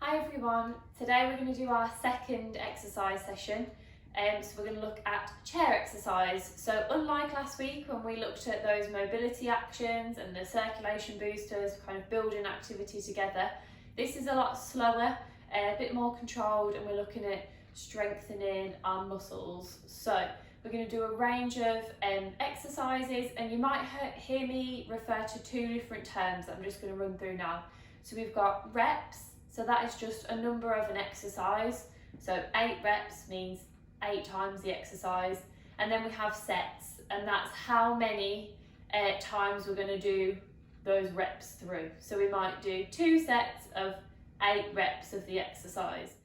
Hi everyone, today we're going to do our second exercise session. So we're going to look at chair exercise. So unlike last week when we looked at those mobility actions and the circulation boosters, kind of building activity together, this is a lot slower, a bit more controlled, and we're looking at strengthening our muscles. So we're going to do a range of exercises, and you might hear me refer to two different terms that I'm just going to run through now. So we've got reps. So that is just a number of an exercise. So 8 reps means 8 times the exercise. And then we have sets, and that's how many times we're going to do those reps through. So we might do 2 sets of 8 reps of the exercise.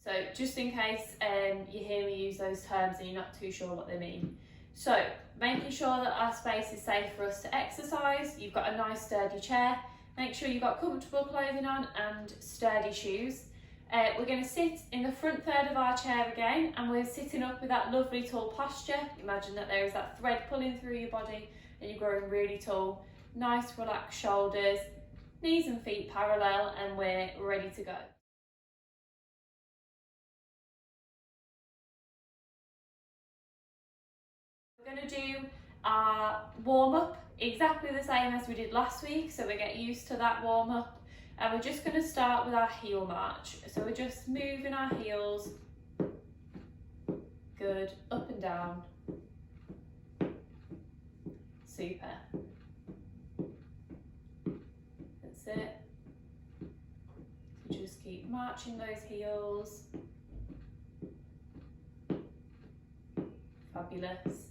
So just in case you hear me use those terms and you're not too sure what they mean. So making sure that our space is safe for us to exercise, you've got a nice sturdy chair, make sure you've got comfortable clothing on and sturdy shoes. We're going to sit in the front third of our chair again, and we're sitting up with that lovely tall posture. Imagine that there is that thread pulling through your body and you're growing really tall. Nice relaxed shoulders, knees and feet parallel, and we're ready to go. We're going to do our warm-up exactly the same as we did last week, so we get used to that warm-up, and we're just going to start with our heel march. So we're just moving our heels, good, up and down, super, that's it. So just keep marching those heels, fabulous.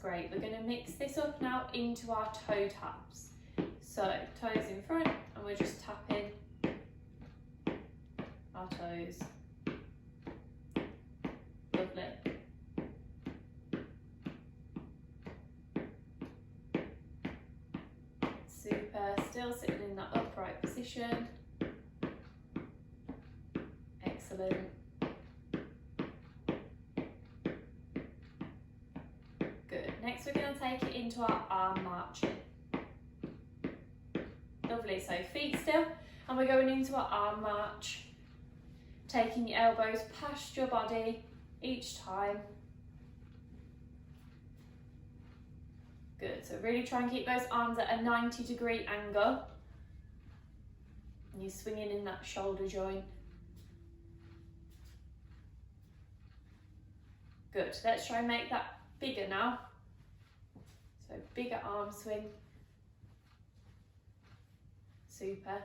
Great. We're going to mix this up now into our toe taps. So toes in front, and we're just tapping our toes. Lovely. Super. Still sitting in that upright position. Excellent. Next we're going to take it into our arm marching. Lovely, so feet still, and we're going into our arm march, taking your elbows past your body each time. Good, so really try and keep those arms at a 90-degree angle. And you're swinging in that shoulder joint. Good, let's try and make that bigger now. So bigger arm swing, super.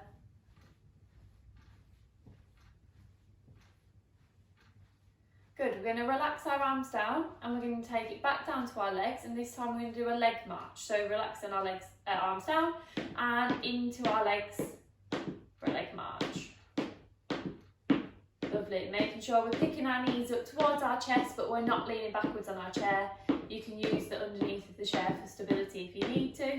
Good, we're going to relax our arms down, and we're going to take it back down to our legs, and this time we're going to do a leg march. So relaxing our legs, arms down and into our legs for a leg march. Lovely, making sure we're picking our knees up towards our chest, but we're not leaning backwards on our chair. You can use the underneath of the chair for stability if you need to.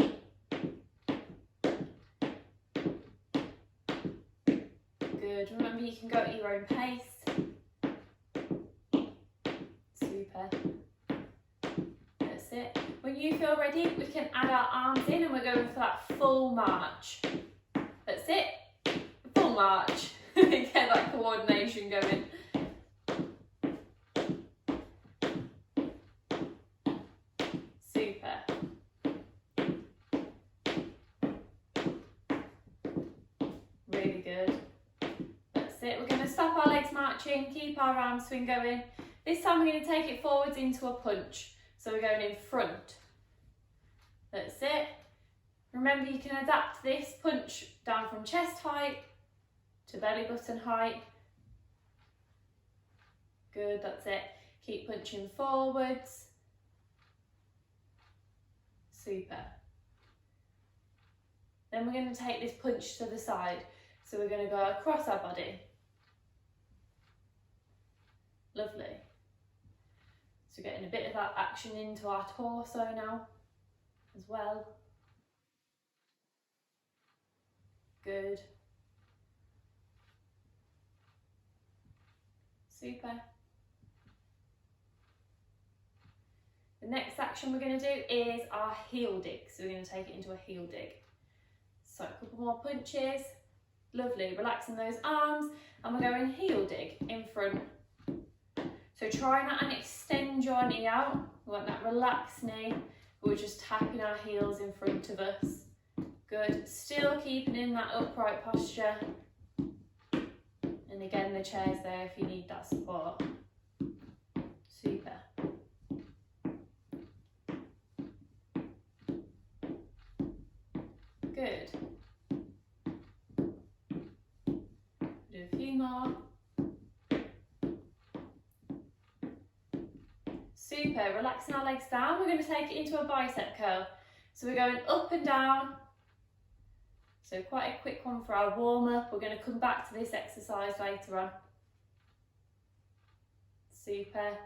Good, remember you can go at your own pace. Super. That's it. When you feel ready, we can add our arms in, and we're going for that full march. That's it, full march. Get that coordination going. Super. Really good. That's it. We're going to stop our legs marching, keep our arm swing going. This time we're going to take it forwards into a punch. So we're going in front. That's it. Remember, you can adapt this punch down from chest height to belly button height. Good, that's it. Keep punching forwards. Super. Then we're going to take this punch to the side. So we're going to go across our body. Lovely. So getting a bit of that action into our torso now as well. Good. Super. action we're going to do is our heel dig. So we're going to take it into a heel dig. So a couple more punches. Lovely, relaxing those arms, and we're going heel dig in front. So try not and extend your knee out. We want that relaxed knee. We're just tapping our heels in front of us. Good, still keeping in that upright posture. And again, the chair's there if you need that support. Super. Good. Do a few more. Super, relaxing our legs down. We're going to take it into a bicep curl. So we're going up and down. So quite a quick one for our warm up. We're going to come back to this exercise later on. Super.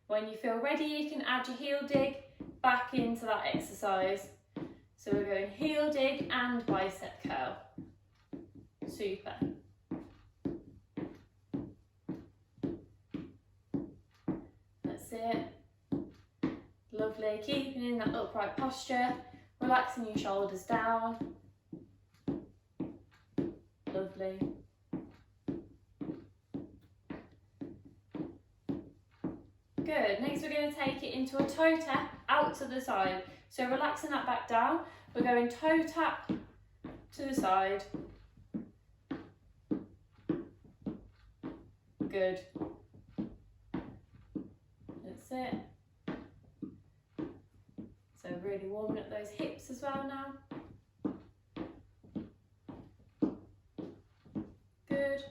When you feel ready, you can add your heel dig back into that exercise. So we're going heel dig and bicep curl. Super. That's it. Lovely. Keeping in that upright posture. Relaxing your shoulders down. Lovely. Good. Next we're going to take it into a toe tap out to the side. So relaxing that back down. We're going toe tap to the side. Good. That's it. So really warming up those hips as well now. Good.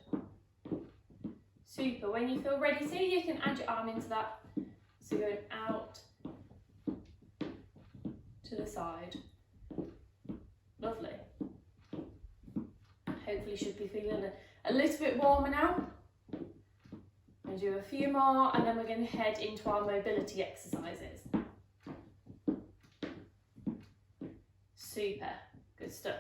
Super. When you feel ready to, you can add your arm into that. So going out to the side. Lovely. Hopefully you should be feeling a little bit warmer now. We'll do a few more and then we're going to head into our mobility exercises. Super. Good stuff.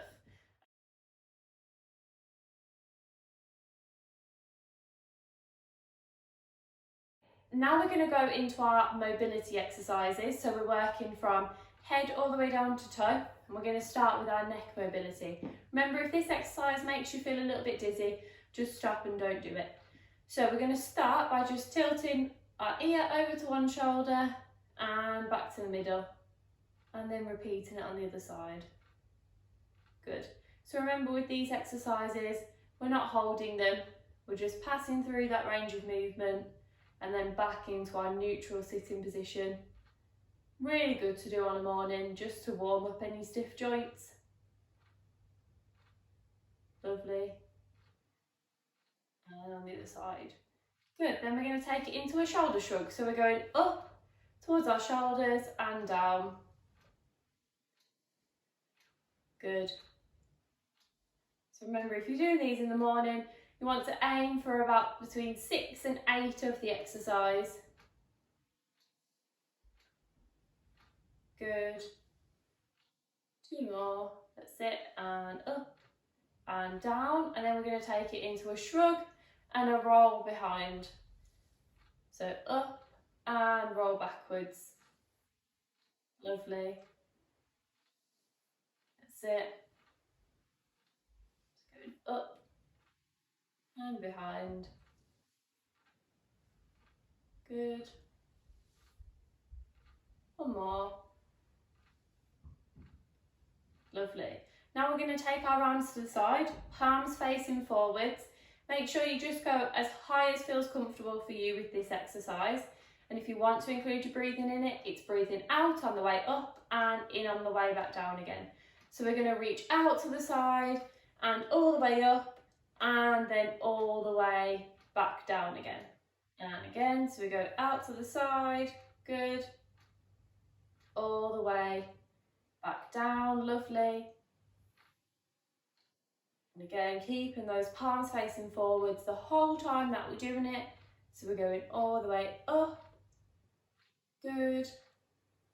Now we're going to go into our mobility exercises. So we're working from head all the way down to toe, and we're going to start with our neck mobility. Remember, if this exercise makes you feel a little bit dizzy, just stop and don't do it. So we're going to start by just tilting our ear over to one shoulder and back to the middle, and then repeating it on the other side. Good. So remember, with these exercises, we're not holding them, we're just passing through that range of movement and then back into our neutral sitting position. Really good to do on a morning, just to warm up any stiff joints. Lovely. And on the other side. Good, then we're going to take it into a shoulder shrug. So we're going up towards our shoulders and down. Good. So remember, if you're doing these in the morning, you want to aim for about between 6 and 8 of the exercise. Good. 2 more. That's it. And up and down. And then we're going to take it into a shrug and a roll behind. So up and roll backwards. Lovely. That's it. Just going up and behind. Good. One more. Lovely. Now we're going to take our arms to the side, palms facing forwards. Make sure you just go as high as feels comfortable for you with this exercise. And if you want to include your breathing in it, it's breathing out on the way up and in on the way back down again. So we're going to reach out to the side and all the way up and then all the way back down again. And again, so we go out to the side, good, all the way back down, lovely. And again, keeping those palms facing forwards the whole time that we're doing it. So we're going all the way up, good,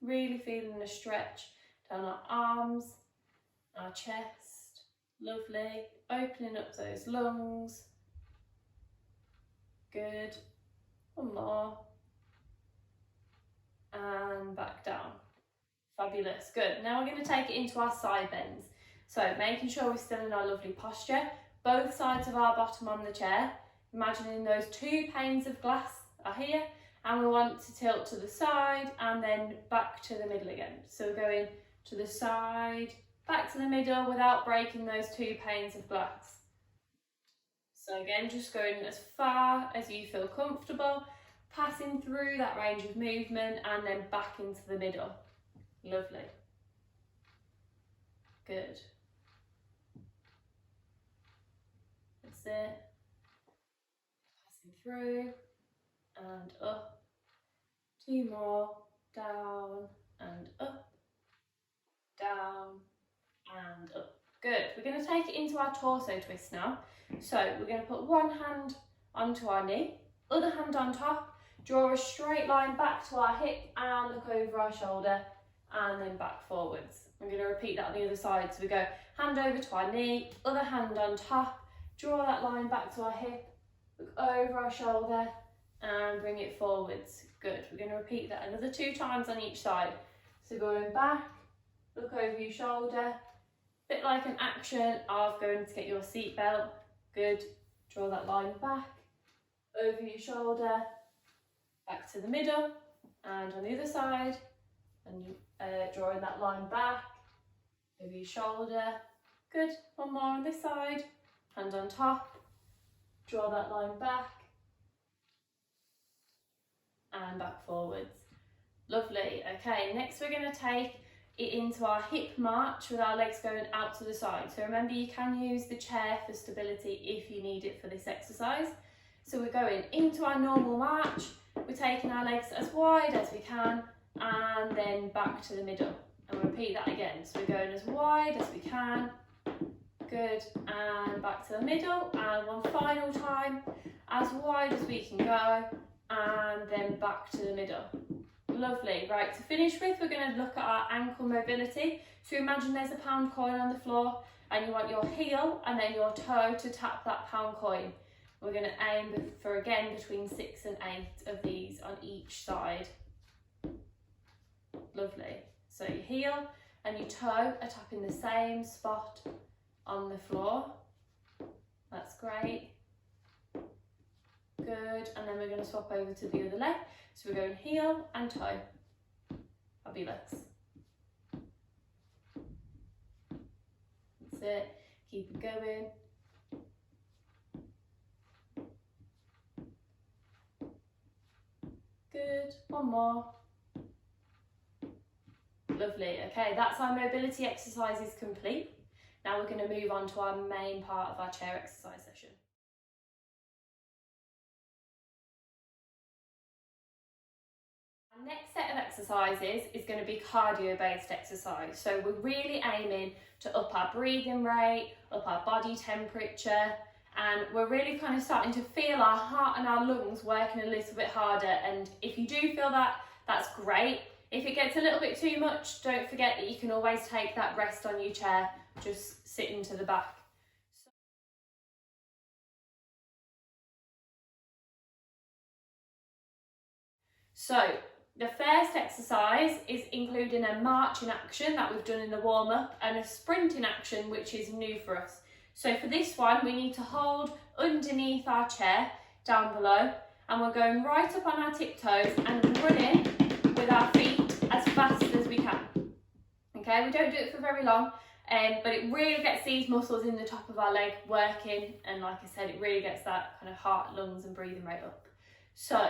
really feeling the stretch down our arms, our chest, lovely, opening up those lungs, good, one more, and back down. Fabulous, good. Now we're going to take it into our side bends. So making sure we're still in our lovely posture, both sides of our bottom on the chair, imagining those 2 panes of glass are here, and we want to tilt to the side and then back to the middle again. So we're going to the side, back to the middle without breaking those 2 panes of glass. So again, just going as far as you feel comfortable, passing through that range of movement and then back into the middle. Lovely. Good. That's it. Passing through and up. 2 more. Down and up. Down and up. Good. We're going to take it into our torso twist now. So we're going to put one hand onto our knee, other hand on top, draw a straight line back to our hip and look over our shoulder and then back forwards. I'm going to repeat that on the other side. So we go hand over to our knee, other hand on top, draw that line back to our hip, look over our shoulder and bring it forwards. Good. We're going to repeat that another 2 times on each side. So going back, look over your shoulder, bit like an action of going to get your seatbelt. Good. Draw that line back, over your shoulder, back to the middle, and on the other side, and drawing that line back, over your shoulder. Good. One more on this side, hand on top, draw that line back, and back forwards. Lovely. Okay, next we're going to take it into our hip march with our legs going out to the side. So remember, you can use the chair for stability if you need it for this exercise. So we're going into our normal march, we're taking our legs as wide as we can and then back to the middle, and we'll repeat that again. So we're going as wide as we can, good, and back to the middle, and one final time, as wide as we can go and then back to the middle. Lovely. Right, to finish with, we're going to look at our ankle mobility. So imagine there's a pound coin on the floor and you want your heel and then your toe to tap that pound coin. We're going to aim for, again, between 6 and 8 of these on each side. Lovely. So your heel and your toe are tapping the same spot on the floor. That's great. Good. And then we're going to swap over to the other leg. So we're going heel and toe. Fabulous. That's it. Keep it going. Good. One more. Lovely. Okay, that's our mobility exercises complete. Now we're going to move on to our main part of our chair exercise session. Our next set of exercises is going to be cardio-based exercise. So we're really aiming to up our breathing rate, up our body temperature, and we're really kind of starting to feel our heart and our lungs working a little bit harder. And if you do feel that, that's great. If it gets a little bit too much, don't forget that you can always take that rest on your chair, just sitting to the back. So the first exercise is including a marching action that we've done in the warm-up and a sprinting action, which is new for us. So for this one, we need to hold underneath our chair down below, and we're going right up on our tiptoes and running with our feet as fast as we can. Okay, we don't do it for very long, but it really gets these muscles in the top of our leg working, and like I said, it really gets that kind of heart, lungs and breathing rate up. So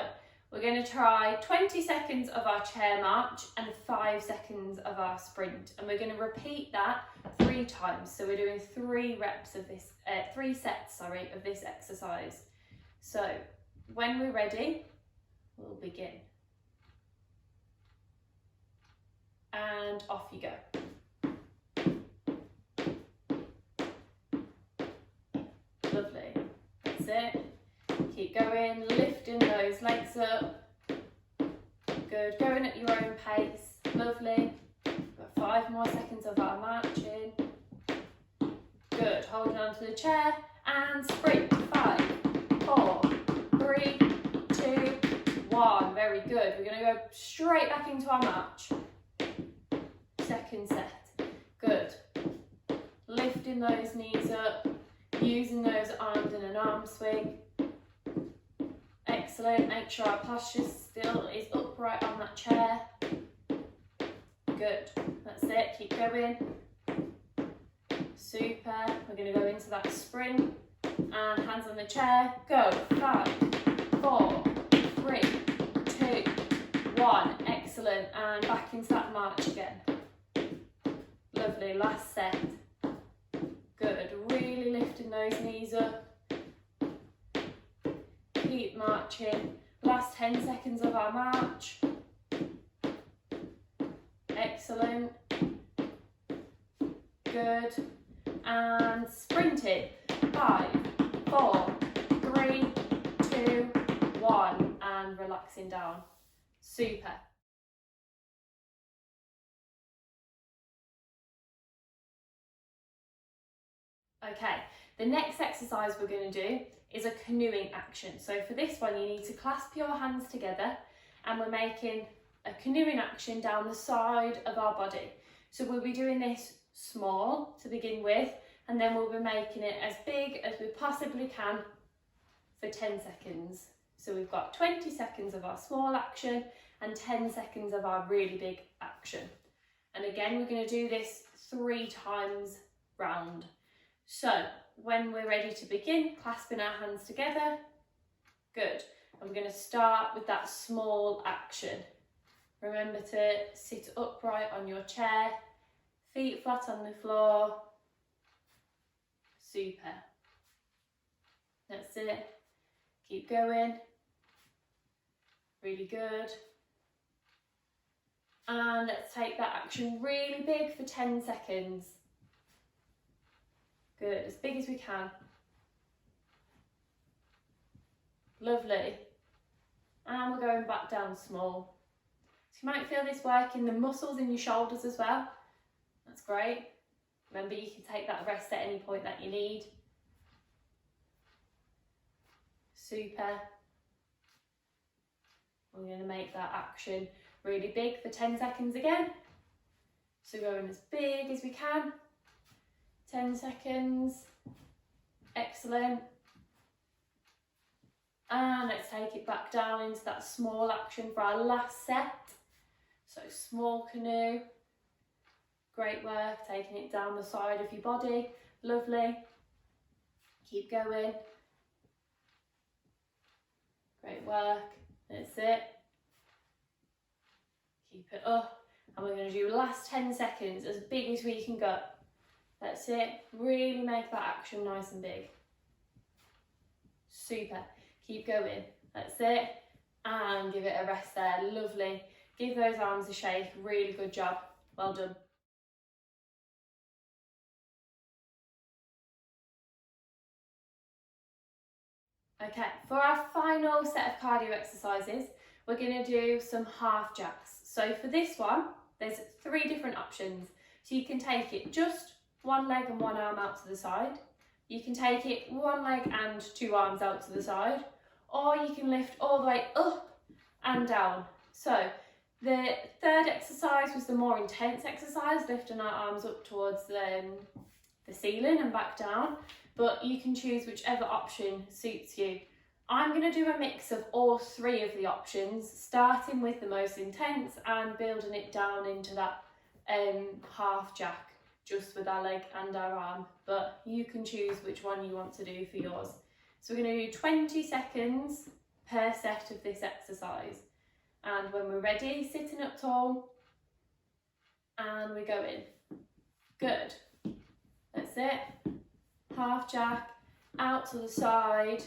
we're going to try 20 seconds of our chair march and 5 seconds of our sprint, and we're going to repeat that 3 times. So we're doing 3 reps of this, 3 sets, of this exercise. So when we're ready, we'll begin. And off you go. Lovely. That's it. Keep going, lifting those legs up. Good. Going at your own pace. Lovely. Got 5 more seconds of our marching. Good. Holding on to the chair and sprint. 5, 4, 3, 2, 1. Very good. We're going to go straight back into our march. second set. Good. Lifting those knees up, using those arms in an arm swing. Excellent. Make sure our posture still is upright on that chair. Good. That's it. Keep going. Super. We're going to go into that sprint. And hands on the chair. Go. 5, 4, 3, 2, 1. Excellent. And back into that march again. Lovely. Last set. Good. Really lifting those knees up. Keep marching. Last 10 seconds of our march. Excellent. Good. And sprinting. 5, 4, 3, 2, 1. And relaxing down. Super. Okay, the next exercise we're going to do is a canoeing action. So for this one, you need to clasp your hands together and we're making a canoeing action down the side of our body. So we'll be doing this small to begin with, and then we'll be making it as big as we possibly can for 10 seconds. So we've got 20 seconds of our small action and 10 seconds of our really big action. And again, we're going to do this 3 times round. So when we're ready to begin, clasping our hands together. Good. And we're going to start with that small action. Remember to sit upright on your chair, feet flat on the floor. Super. That's it. Keep going. Really good. And let's take that action really big for 10 seconds. Good, as big as we can. Lovely. And we're going back down small. So you might feel this work in the muscles in your shoulders as well. That's great. Remember, you can take that rest at any point that you need. Super. We're going to make that action really big for 10 seconds again. So going as big as we can. 10 seconds. Excellent. And let's take it back down into that small action for our last set. So small canoe. Great work, taking it down the side of your body. Lovely. Keep going. Great work. That's it. Keep it up. And we're going to do last 10 seconds as big as we can go. That's it. Really make that action nice and big. Super. Keep going. That's it. And give it a rest there. Lovely. Give those arms a shake. Really good job. Well done. Okay, for our final set of cardio exercises, we're going to do some half jacks. So for this one, there's 3 different options. So you can take it just 1 leg and 1 arm out to the side. You can take it 1 leg and 2 arms out to the side, or you can lift all the way up and down. So the third exercise was the more intense exercise, lifting our arms up towards the ceiling and back down, but you can choose whichever option suits you. I'm going to do a mix of all 3 of the options, starting with the most intense and building it down into that half jack, just with our leg and our arm, but you can choose which one you want to do for yours. So we're going to do 20 seconds per set of this exercise. And when we're ready, sitting up tall, and we go in. Good. That's it. Half jack, out to the side.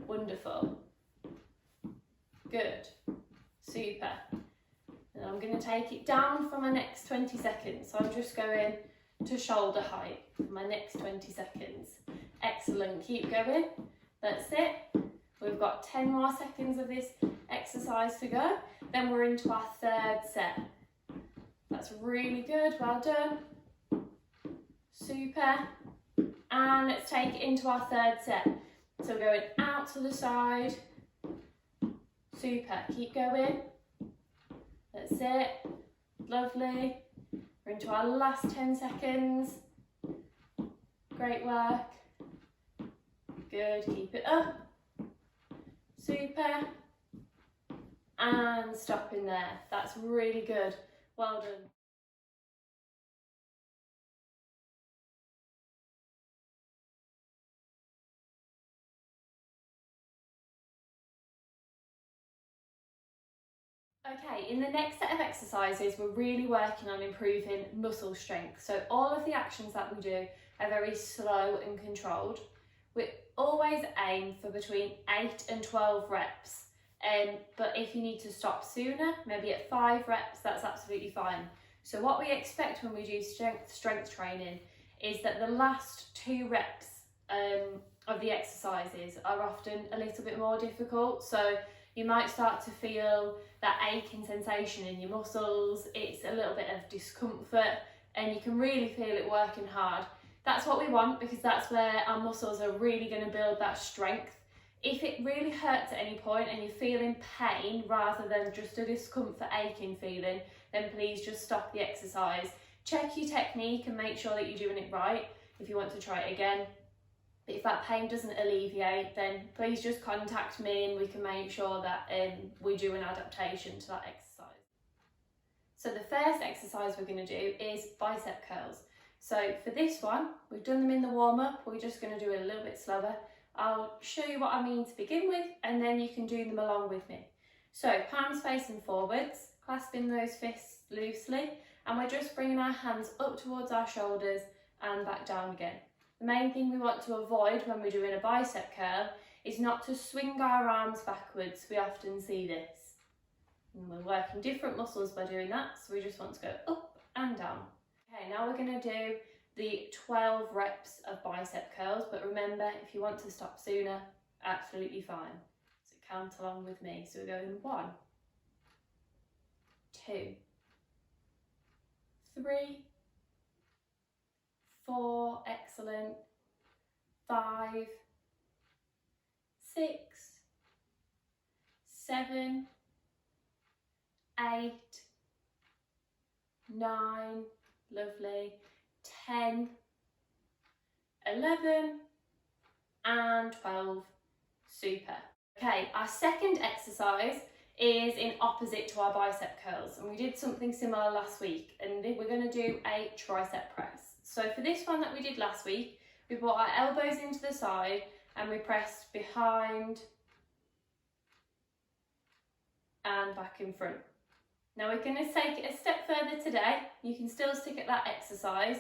Wonderful. Good. Super. And I'm going to take it down for my next 20 seconds. So I'm just going to shoulder height for my next 20 seconds. Excellent. Keep going. That's it. We've got 10 more seconds of this exercise to go. Then we're into our 3rd set. That's really good. Well done. Super. And let's take it into our 3rd set. So we're going out to the side. Super. Keep going. That's it. Lovely. We're into our last 10 seconds. Great work. Good, keep it up. Super. And stop in there. That's really good. Well done. Okay, in the next set of exercises, we're really working on improving muscle strength. So all of the actions that we do are very slow and controlled. We always aim for between 8 and 12 reps. But if you need to stop sooner, maybe at 5 reps, that's absolutely fine. So what we expect when we do strength training is that the last 2 reps of the exercises are often a little bit more difficult. So you might start to feel that aching sensation in your muscles, it's a little bit of discomfort, and you can really feel it working hard. That's what we want, because that's where our muscles are really going to build that strength. If it really hurts at any point and you're feeling pain rather than just a discomfort, aching feeling, then please just stop the exercise. Check your technique and make sure that you're doing it right if you want to try it again. But if that pain doesn't alleviate, then please just contact me and we can make sure that we do an adaptation to that exercise. So the first exercise we're going to do is bicep curls. So for this one, we've done them in the warm-up, we're just going to do it a little bit slower. I'll show you what I mean to begin with, and then you can do them along with me. So palms facing forwards, clasping those fists loosely, and we're just bringing our hands up towards our shoulders and back down again. The main thing we want to avoid when we're doing a bicep curl is not to swing our arms backwards. We often see this. And we're working different muscles by doing that, so we just want to go up and down. Okay, now we're going to do the 12 reps of bicep curls, but remember, if you want to stop sooner, absolutely fine. So count along with me. So we're going 1, 2, 3, 4, excellent, 5, 6, 7, 8, 9, lovely, 10, 11 and 12, super. Okay, our second exercise is in opposite to our bicep curls, and we did something similar last week, and we're going to do a tricep press. So for this one that we did last week, we brought our elbows into the side and we pressed behind and back in front. Now we're going to take it a step further today. You can still stick at that exercise,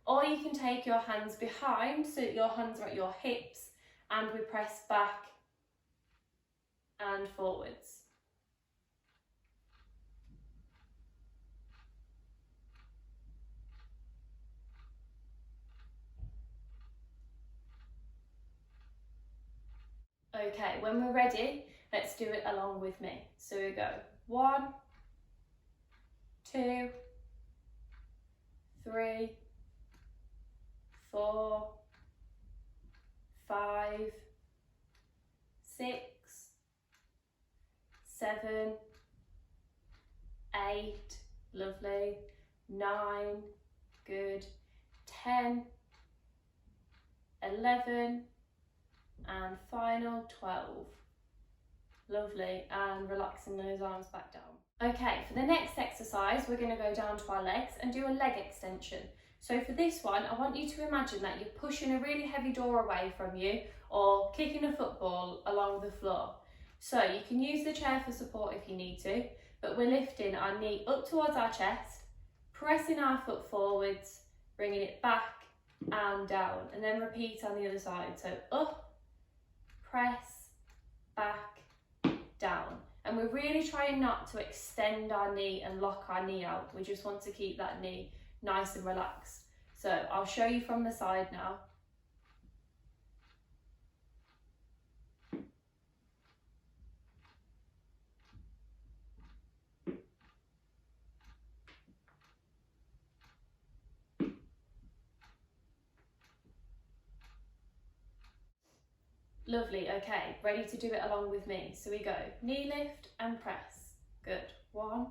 or you can take your hands behind so that your hands are at your hips and we press back and forwards. Okay, when we're ready, let's do it along with me. So we go 1, 2, 3, 4, 5, 6, 7, 8, lovely, 9, good, 10, 11, and final 12. Lovely, and relaxing those arms back down. Okay, for the next exercise, we're going to go down to our legs and do a leg extension. So for this one, I want you to imagine that you're pushing a really heavy door away from you or kicking a football along the floor. So you can use the chair for support if you need to, but we're lifting our knee up towards our chest, pressing our foot forwards, bringing it back and down, and then repeat on the other side. So up, press, back, down. And we're really trying not to extend our knee and lock our knee out. We just want to keep that knee nice and relaxed. So I'll show you from the side now. Lovely, okay, ready to do it along with me. So we go knee lift and press. Good. 1,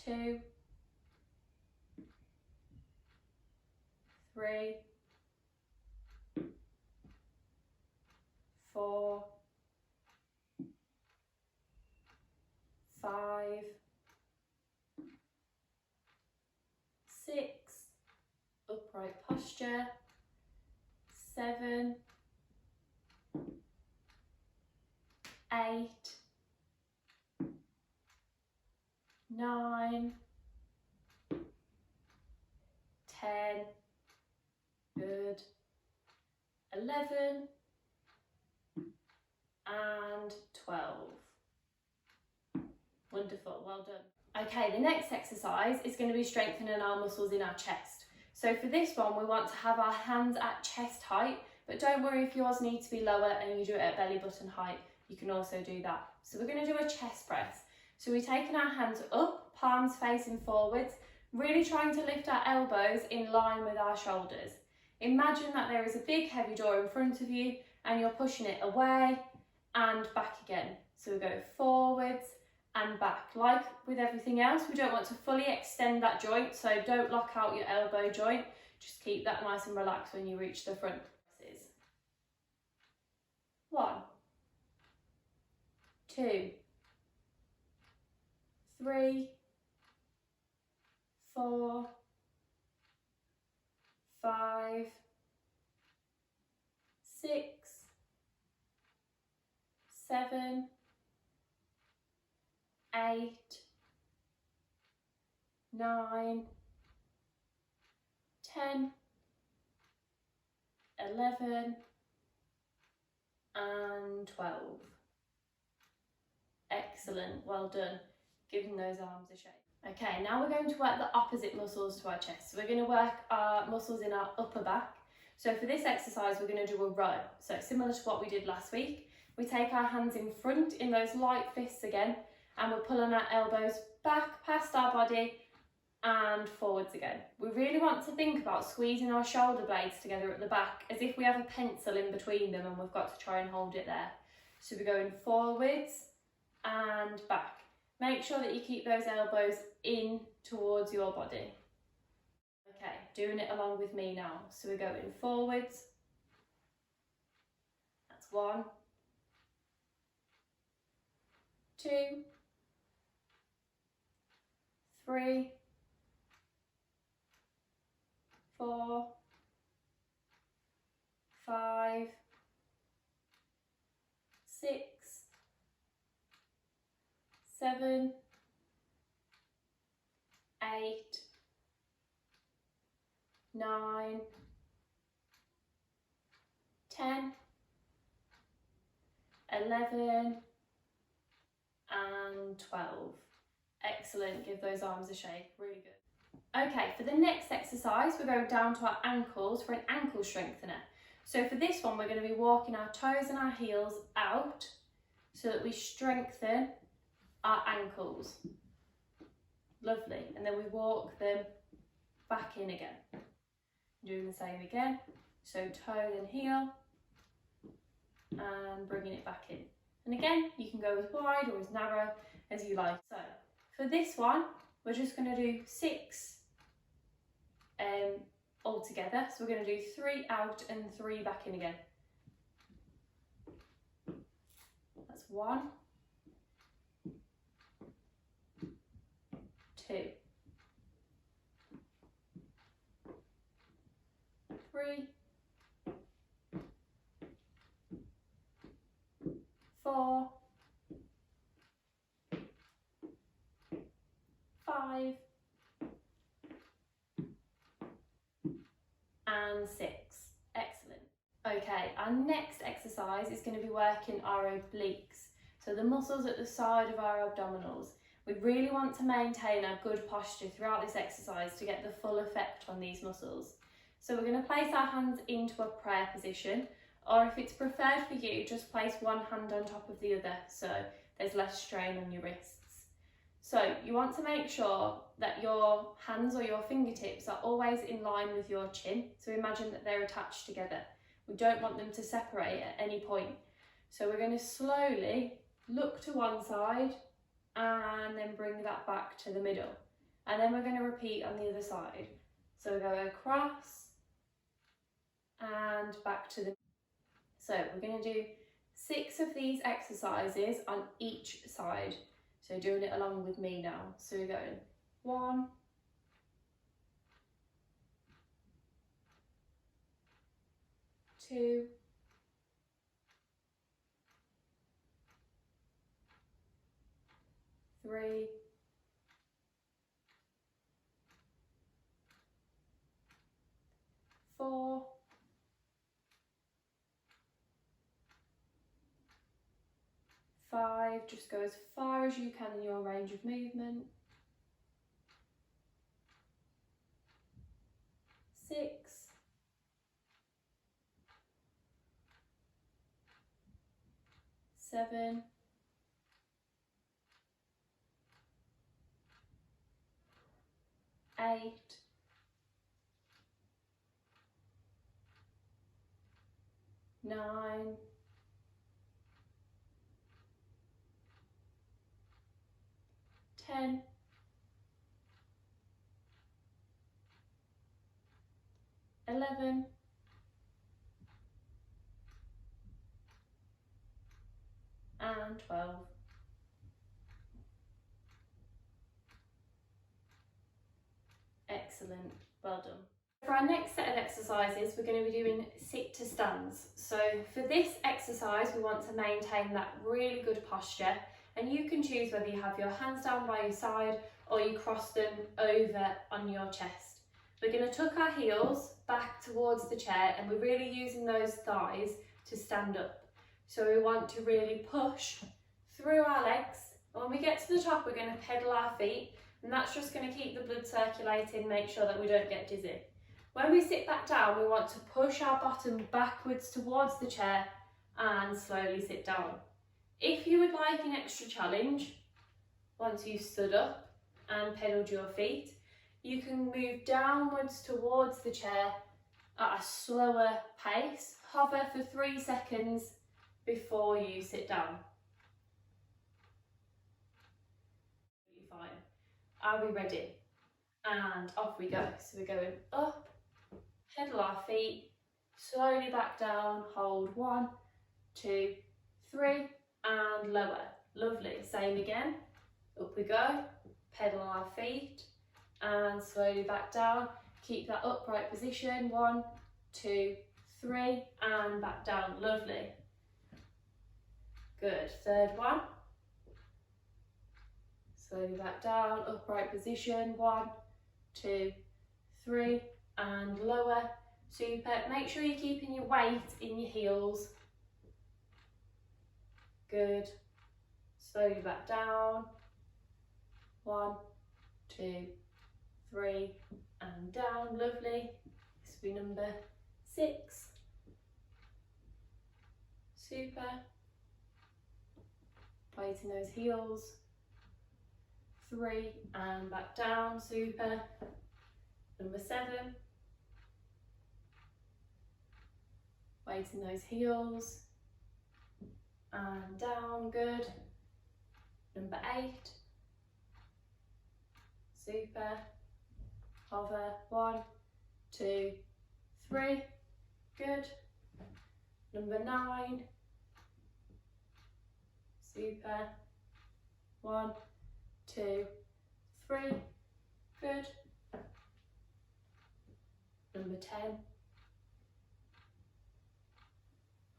2, 2, 3, 4, 5, 6, upright posture, 7, 8, 9, 10, good, 11, and 12. Wonderful, well done. Okay, the next exercise is going to be strengthening our muscles in our chest. So for this one, we want to have our hands at chest height, but don't worry if yours need to be lower and you do it at belly button height, you can also do that. So we're going to do a chest press. So we're taking our hands up, palms facing forwards, really trying to lift our elbows in line with our shoulders. Imagine that there is a big heavy door in front of you and you're pushing it away and back again. So we go forwards and back. Like with everything else, we don't want to fully extend that joint, so don't lock out your elbow joint. Just keep that nice and relaxed when you reach the front. 1, 2, 3, 4, 5, 6, 7, 8, 9, 10, 11, and 12. Excellent, well done. Giving those arms a shake. Okay, now we're going to work the opposite muscles to our chest. So we're going to work our muscles in our upper back. So for this exercise, we're going to do a row. So similar to what we did last week, we take our hands in front in those light fists again, and we're pulling our elbows back past our body and forwards again. We really want to think about squeezing our shoulder blades together at the back as if we have a pencil in between them and we've got to try and hold it there. So we're going forwards and back. Make sure that you keep those elbows in towards your body. Okay, doing it along with me now. So we're going forwards. That's 1, 2, 3, 4, 5, 6, 7, 8, 9, 10, 11, and 12. Excellent, give those arms a shake, really good. Okay, for the next exercise, we're going down to our ankles for an ankle strengthener. So for this one, we're going to be walking our toes and our heels out so that we strengthen our ankles. Lovely, and then we walk them back in again. Doing the same again, so toe then heel, and bringing it back in. And again, you can go as wide or as narrow as you like. So for this one, we're just going to do 6 all together. So we're going to do 3 out and 3 back in again. That's 1, 2, 3, 4, 5, and 6. Excellent. Okay, our next exercise is going to be working our obliques, so the muscles at the side of our abdominals. We really want to maintain a good posture throughout this exercise to get the full effect on these muscles. So we're going to place our hands into a prayer position, or if it's preferred for you, just place one hand on top of the other so there's less strain on your wrists. So you want to make sure that your hands or your fingertips are always in line with your chin. So imagine that they're attached together. We don't want them to separate at any point. So we're going to slowly look to one side and then bring that back to the middle. And then we're going to repeat on the other side. So we go across and back to the... So we're going to do 6 of these exercises on each side. So doing it along with me now. So we're going 1, 2, 3, 4, 5, just go as far as you can in your range of movement. 6, 7, 8, 9, 10, 11, 12. Excellent, well done. For our next set of exercises, we're going to be doing sit to stands. So for this exercise, we want to maintain that really good posture, and you can choose whether you have your hands down by your side or you cross them over on your chest. We're going to tuck our heels back towards the chair, and we're really using those thighs to stand up. So we want to really push through our legs. And when we get to the top, we're going to pedal our feet, and that's just going to keep the blood circulating, make sure that we don't get dizzy. When we sit back down, we want to push our bottom backwards towards the chair and slowly sit down. If you would like an extra challenge, once you've stood up and pedalled your feet, you can move downwards towards the chair at a slower pace. Hover for 3 seconds before you sit down. Fine. Are we ready? And off we go. So we're going up, pedal our feet, slowly back down, hold 1, 2, 3, and lower. Lovely. Same again. Up we go, pedal our feet, and slowly back down. Keep that upright position. 1, 2, 3, and back down. Lovely. Good. Third one. Slowly back down, upright position. 1, 2, 3, and lower. Super. Make sure you're keeping your weight in your heels. Good. Slowly back down. 1, 2, 3, and down. Lovely. This will be number 6. Super. Weight in those heels. 3, and back down. Super. Number 7. Weight in those heels. And down. Good. Number 8. Super. Hover. 1, 2, 3. Good. Number 9. Super. 1, 2, 3. Good. Number 10.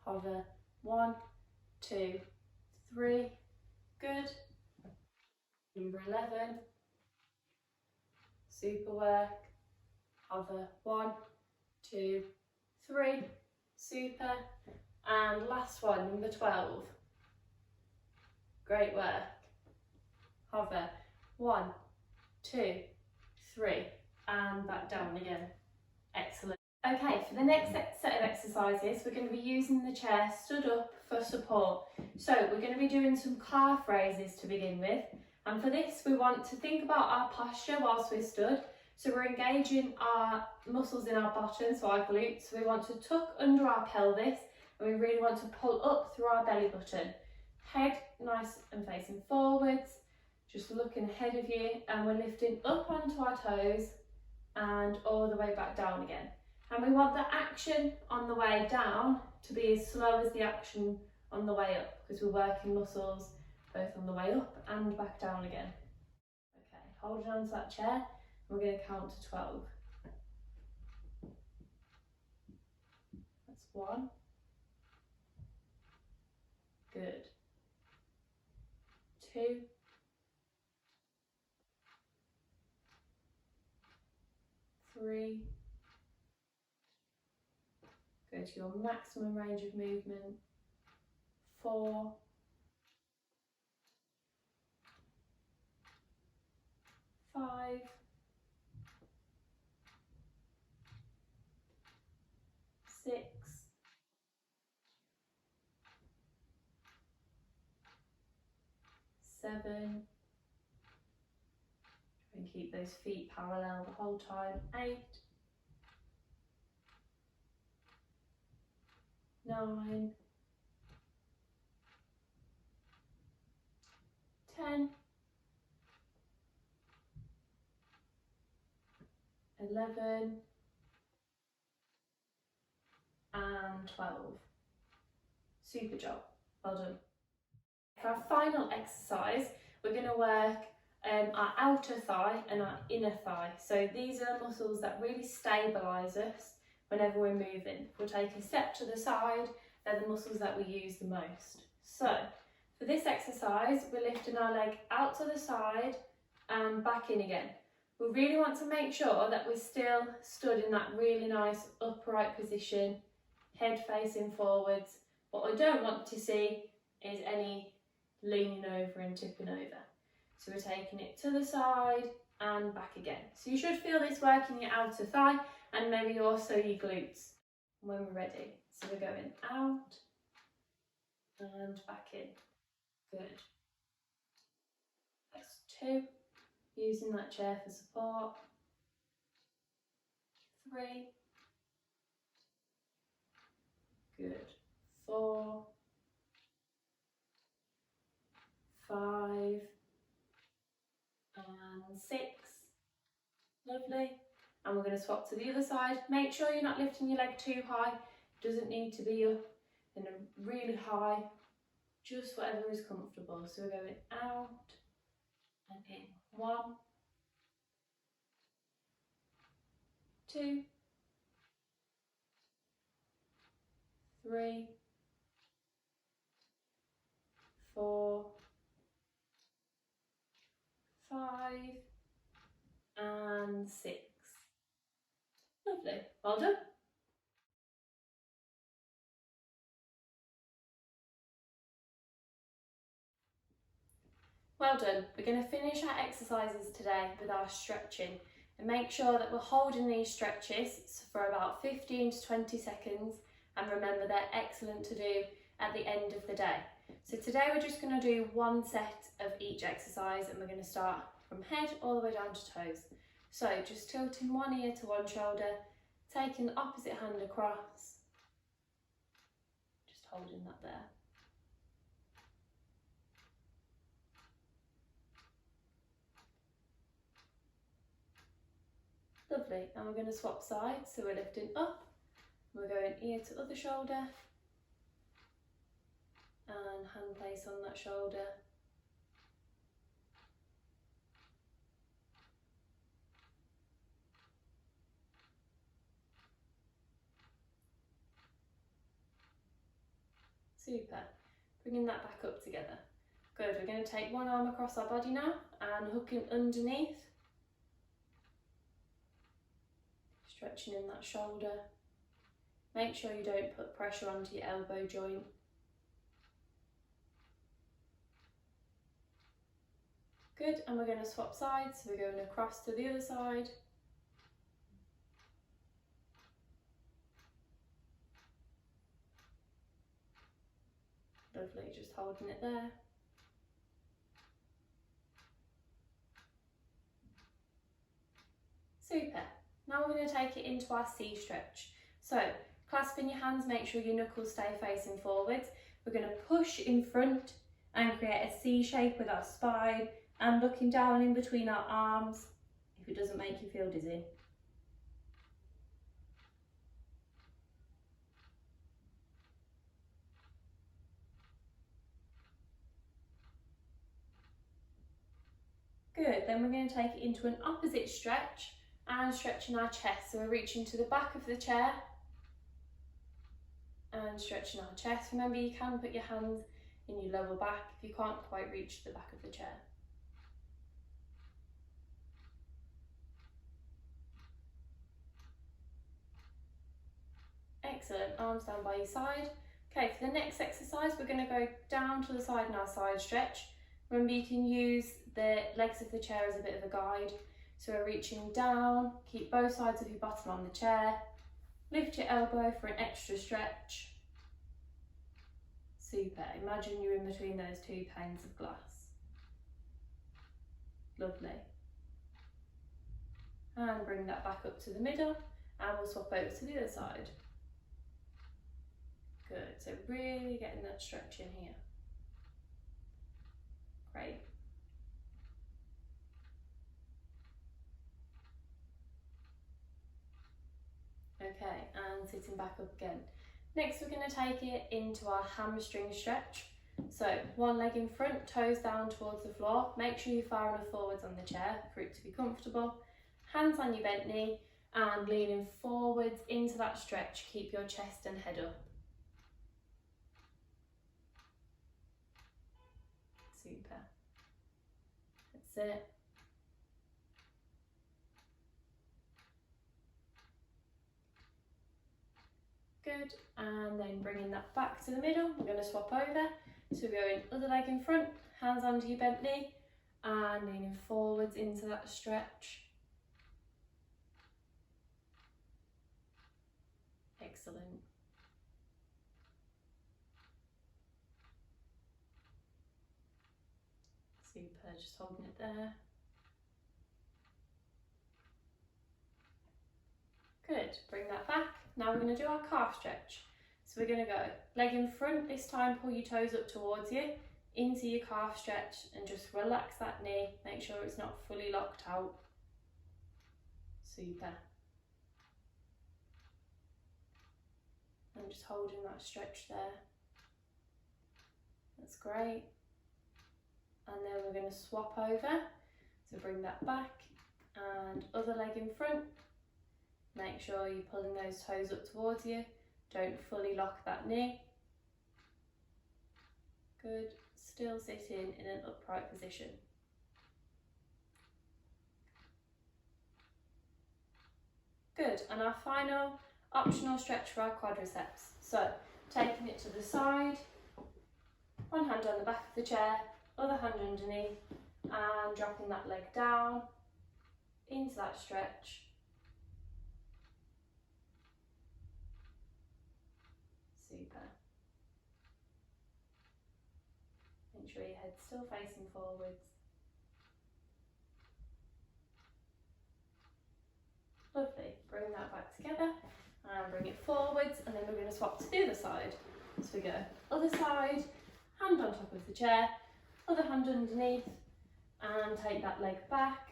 Hover. 1, 2, 3. Good. Number 11. Super work. Hover. 1, 2, 3. Super. And last one, number 12. Great work. Hover. 1, 2, 3, and back down again. Excellent. Okay, for the next set of exercises, we're going to be using the chair stood up for support. So we're going to be doing some calf raises to begin with. And for this, we want to think about our posture whilst we're stood. So we're engaging our muscles in our bottom, so our glutes. So we want to tuck under our pelvis, and we really want to pull up through our belly button. Head nice and facing forwards, just looking ahead of you, and we're lifting up onto our toes and all the way back down again. And we want the action on the way down to be as slow as the action on the way up, because we're working muscles both on the way up and back down again. Okay, holding on to that chair, and we're going to count to 12. That's 1. Good. 2. 3. Go to your maximum range of movement. 4. 5. 6. 7. And keep those feet parallel the whole time. 8. 9. 10. 11. And 12. Super job. Well done. For our final exercise, we're going to work our outer thigh and our inner thigh. So these are muscles that really stabilise us whenever we're moving. If we'll take a step to the side, they're the muscles that we use the most. So for this exercise, we're lifting our leg out to the side and back in again. We really want to make sure that we're still stood in that really nice upright position, head facing forwards. What I don't want to see is any leaning over and tipping over. So we're taking it to the side and back again. So you should feel this working your outer thigh and maybe also your glutes when we're ready. So we're going out and back in. Good. That's 2. Using that chair for support. 3. Good. 4. 5. And 6. Lovely. And we're going to swap to the other side. Make sure you're not lifting your leg too high. It doesn't need to be up in a really high. Just whatever is comfortable. So we're going out and in. 1. 2. 3. 4. 5. And 6. Lovely. Well done. Well done. We're going to finish our exercises today with our stretching, and make sure that we're holding these stretches for about 15 to 20 seconds, and remember they're excellent to do at the end of the day. So today we're just going to do 1 set of each exercise, and we're going to start from head all the way down to toes. So just tilting one ear to one shoulder, taking the opposite hand across, just holding that there. Lovely, and we're going to swap sides, so we're lifting up, we're going ear to other shoulder, and hand place on that shoulder. Super, bringing that back up together. Good, we're going to take one arm across our body now, and hooking underneath. Stretching in that shoulder. Make sure you don't put pressure onto your elbow joint. Good, and we're going to swap sides, so we're going across to the other side. Lovely, just holding it there. Super. Now we're going to take it into our C stretch. So, clasping your hands, make sure your knuckles stay facing forwards. We're going to push in front and create a C shape with our spine and looking down in between our arms if it doesn't make you feel dizzy. Good, then we're going to take it into an opposite stretch and stretching our chest. So we're reaching to the back of the chair and stretching our chest. Remember, you can put your hands in your lower back if you can't quite reach the back of the chair. Excellent, arms down by your side. Okay, for the next exercise, we're going to go down to the side in our side stretch. Remember, you can use the legs of the chair as a bit of a guide. So we're reaching down, keep both sides of your bottom on the chair, lift your elbow for an extra stretch. Super, imagine you're in between those two panes of glass. Lovely. And bring that back up to the middle and we'll swap over to the other side. Good, so really getting that stretch in here. Great. Okay, and sitting back up again. Next, we're going to take it into our hamstring stretch. So one leg in front, toes down towards the floor. Make sure you're far enough forwards on the chair for it to be comfortable. Hands on your bent knee and leaning forwards into that stretch. Keep your chest and head up. Super. That's it. Good, and then bringing that back to the middle, we're going to swap over. So we're going other leg in front, hands onto your bent knee, and leaning forwards into that stretch. Excellent. Super, just holding it there. Good, bring that back. Now we're going to do our calf stretch. So we're going to go leg in front, this time pull your toes up towards you, into your calf stretch and just relax that knee. Make sure it's not fully locked out. Super. And just holding that stretch there. That's great. And then we're going to swap over. So bring that back and other leg in front. Make sure you're pulling those toes up towards you. Don't fully lock that knee. Good. Still sitting in an upright position. Good. And our final optional stretch for our quadriceps. So taking it to the side, one hand on the back of the chair, other hand underneath, and dropping that leg down into that stretch. Super. Make sure your head's still facing forwards. Lovely. Bring that back together and bring it forwards, and then we're going to swap to the other side. So we go other side, hand on top of the chair, other hand underneath, and take that leg back.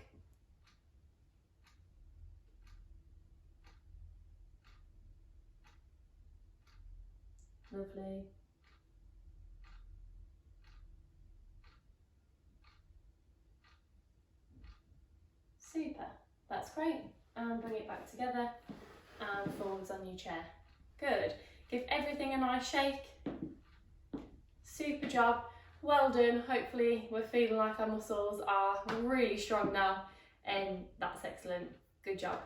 Lovely. Super, that's great. And bring it back together and forwards on your chair. Good. Give everything a nice shake. Super job. Well done. Hopefully we're feeling like our muscles are really strong now, and that's excellent. Good job.